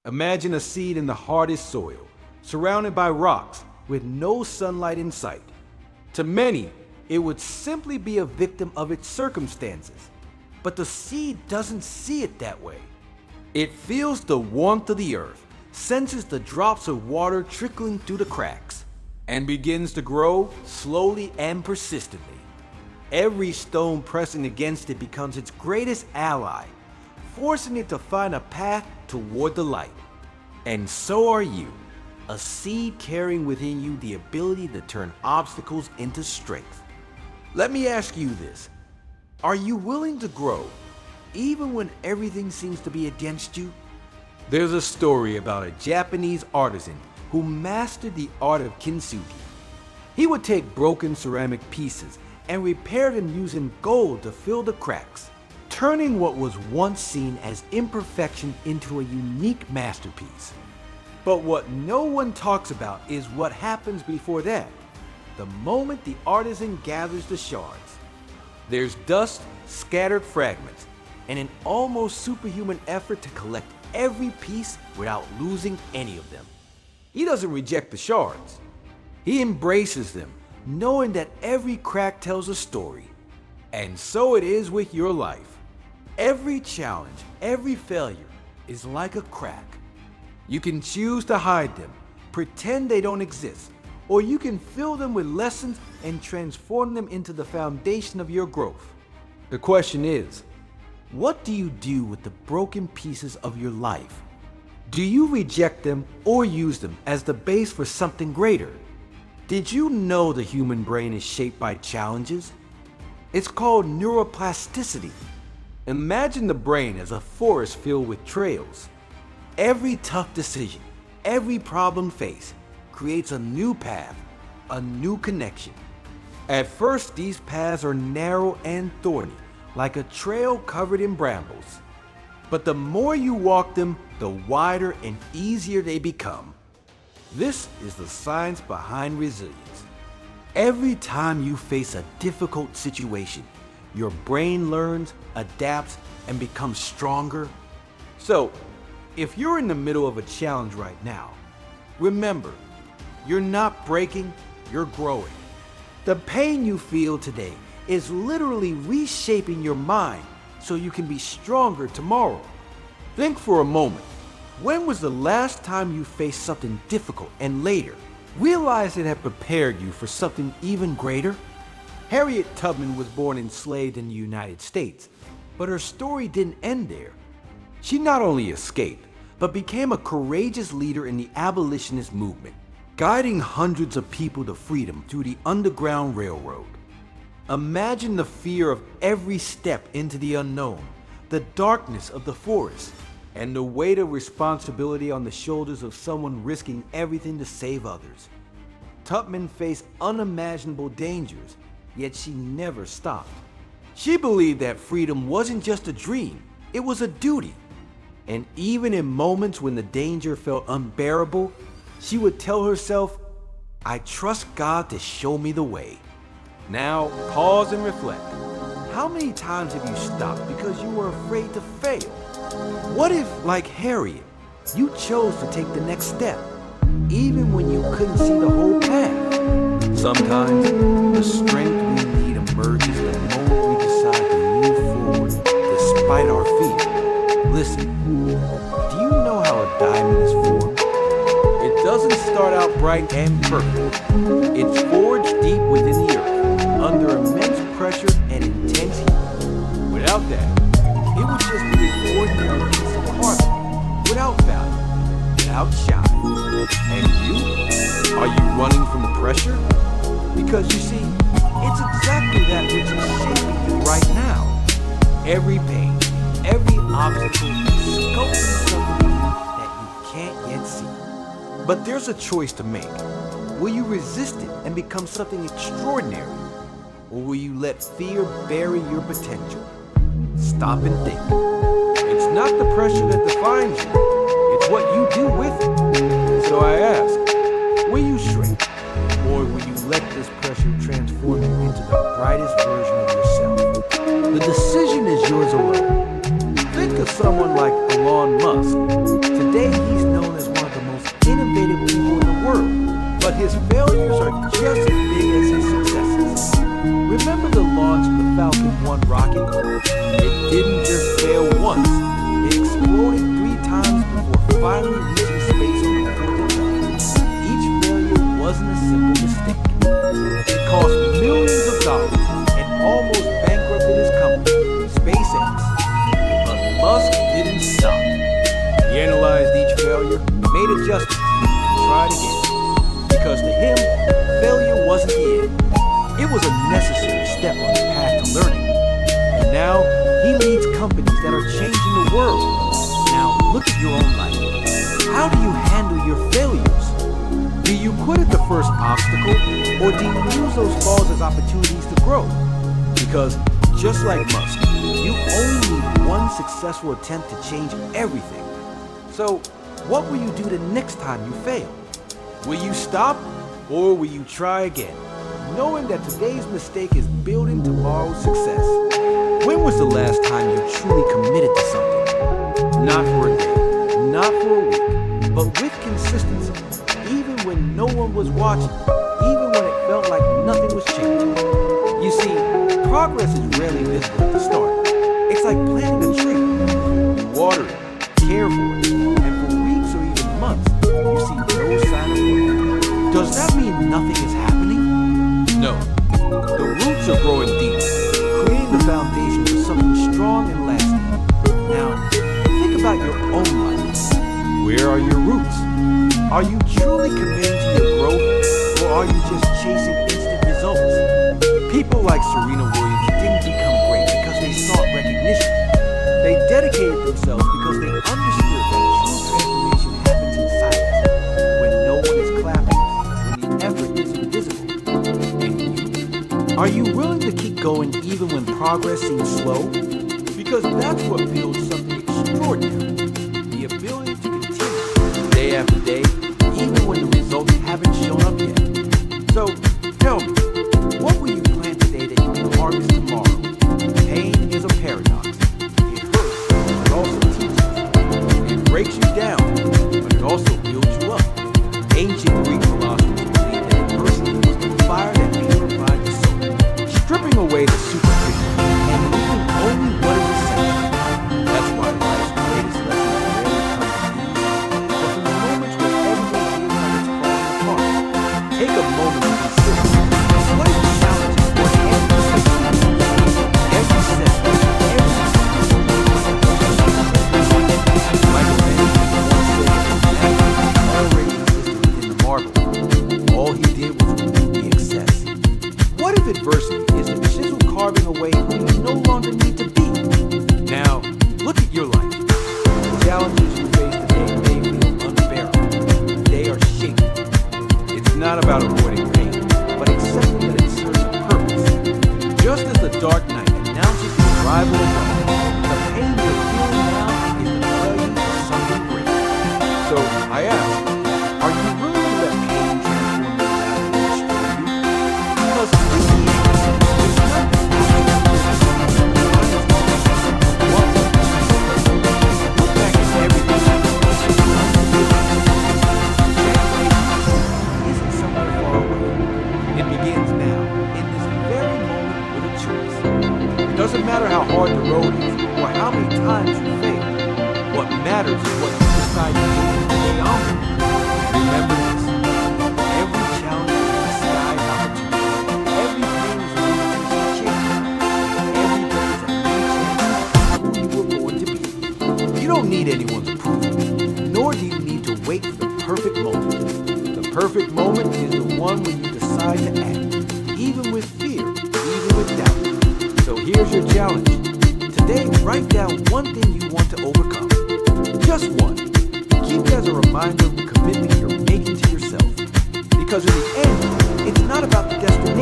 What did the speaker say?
Imagine a seed in the hardest soil, surrounded by rocks with no sunlight in sight. To many, it would simply be a victim of its circumstances. But the seed doesn't see it that way. It feels the warmth of the earth, senses the drops of water trickling through the cracks, and begins to grow slowly and persistently. Every stone pressing against it becomes its greatest ally, forcing it to find a path toward the light. And so are you, a seed carrying within you the ability to turn obstacles into strength. Let me ask you this. Are you willing to grow, even when everything seems to be against you? There's a story about a Japanese artisan who mastered the art of kintsugi. He would take broken ceramic pieces and repair them using gold to fill the cracks, turning what was once seen as imperfection into a unique masterpiece. But what no one talks about is what happens before that, the moment the artisan gathers the shards. There's dust, scattered fragments, and an almost superhuman effort to collect every piece without losing any of them. He doesn't reject the shards. He embraces them, knowing that every crack tells a story. And so it is with your life. Every challenge, every failure is like a crack. You can choose to hide them, pretend they don't exist, or you can fill them with lessons and transform them into the foundation of your growth. The question is, what do you do with the broken pieces of your life? Do you reject them or use them as the base for something greater? Did you know the human brain is shaped by challenges? It's called neuroplasticity. Imagine the brain as a forest filled with trails. Every tough decision, every problem faced, creates a new path, a new connection. At first, these paths are narrow and thorny, like a trail covered in brambles. But the more you walk them, the wider and easier they become. This is the science behind resilience. Every time you face a difficult situation, your brain learns, adapts, and becomes stronger. So, if you're in the middle of a challenge right now, remember, you're not breaking, you're growing. The pain you feel today is literally reshaping your mind so you can be stronger tomorrow. Think for a moment. When was the last time you faced something difficult and later realized it had prepared you for something even greater? Harriet Tubman was born enslaved in the United States, but her story didn't end there. She not only escaped, but became a courageous leader in the abolitionist movement, guiding hundreds of people to freedom through the Underground Railroad. Imagine the fear of every step into the unknown, the darkness of the forest, and the weight of responsibility on the shoulders of someone risking everything to save others. Tubman faced unimaginable dangers, yet she never stopped. She believed that freedom wasn't just a dream, it was a duty. And even in moments when the danger felt unbearable, she would tell herself, "I trust God to show me the way." Now, pause and reflect. How many times have you stopped because you were afraid to fail? What if, like Harriet, you chose to take the next step, even when you couldn't see the whole path? Sometimes, the strength we need emerges the moment we decide to move forward despite our fear. Listen, do you know how a diamond is formed? It doesn't start out bright and perfect. It's forged deep within the earth, under immense pressure and intense heat. Without that, it would just be an ordinary piece of carbon, without value, without shine. And you? Are you running from the pressure? Because you see, it's exactly that which is shaping you right now. Every pain, every obstacle is sculpting something that you can't yet see. But there's a choice to make. Will you resist it and become something extraordinary? Or will you let fear bury your potential? Stop and think. It's not the pressure that defines you, it's what you do with it. So I ask, will you shrink? Or will you let this pressure transform you into the brightest version of yourself? The decision is yours alone. Think of someone like Elon Musk. Today he's known as one of the most innovative people in the world, but his failures are just as big as his successes. Remember the launch of the Falcon 1 rocket? It didn't just fail once, it exploded 3 times before finally reaching space on the 4th attempt. Each failure wasn't a simple mistake. It cost millions of dollars and almost bankrupted his company, SpaceX. But Musk didn't stop. He analyzed each failure, made adjustments, and tried again. Because to him, failure wasn't the end. It was a necessary step on the path to learning. And now, he leads companies that are changing the world. Now, look at your own life. How do you handle your failures? Do you quit at the first obstacle, or do you use those falls as opportunities to grow? Because, just like Musk, you only need one successful attempt to change everything. So, what will you do the next time you fail? Will you stop, or will you try again, knowing that today's mistake is building tomorrow's success? When was the last time you truly committed to something? Not for a day, not for a week, but with consistency, even when no one was watching, even when it felt like nothing was changing. You see, progress is rarely visible at the start. It's like planting a tree. You water it, care for it, and for weeks or even months, you see no sign of growth. Does that mean nothing is happening? No. The roots are growing deep, creating the foundation for something strong and lasting. Now, think about your own life. Where are your roots? Are you truly committed to your growth, or are you just chasing instant results? People like Serena Williams didn't become great because they sought recognition. They dedicated themselves because they understood that true transformation happens inside us, when no one is clapping, when the effort is invisible. And you? Are you willing to keep going even when progress seems slow? Because that's what builds something extraordinary. The ability to continue day after day, even when the results haven't shown up yet. So, tell me, what will you plant today that you can harvest tomorrow? Pain is a paradox. It hurts, but it also teaches. It breaks you down, but it also builds you up. Ancient Greek philosophers believed that adversity was the fire that purified the soul, stripping away the superficial and leaving only what is essential. That's why life's greatest lessons rarely come from these, but from the moments when everything feels like it's falling apart. Take a moment to consider. What is the challenges or every setback, every setback, every Michael Mann once said that already existed within the marble. All he did was remove the excess. What if adversity is the chisel carving away who you no longer need to be? Now, look at your life. The challenges you face today may feel unbearable. They are shaping. It's not about avoiding pain, but accepting that it serves a purpose. Just as the dark night announces the arrival of dawn, the pain you're feeling now is the prelude to something great. So, I ask, are you willing to let pain transform your life and destroy you? Because in the end, it's not the look back at everything isn't somewhere far away. It begins now, in this very moment with a choice. It doesn't matter how hard the road is or how many times you fail. What matters is what you decide to do from today onward. Remember this. Every challenge is a disguised opportunity. Every pain is an invitation to change. Every day is a new chance to be who you were born to be. You don't need anyone's approval, nor do you need to wait for the perfect moment. The perfect moment is the one when you decide to act, even with fear, even with doubt. So here's your challenge. Today, write down one thing you want to overcome. Just one. Keep it as a reminder of the commitment you're making to yourself. Because in the end, it's not about the destination.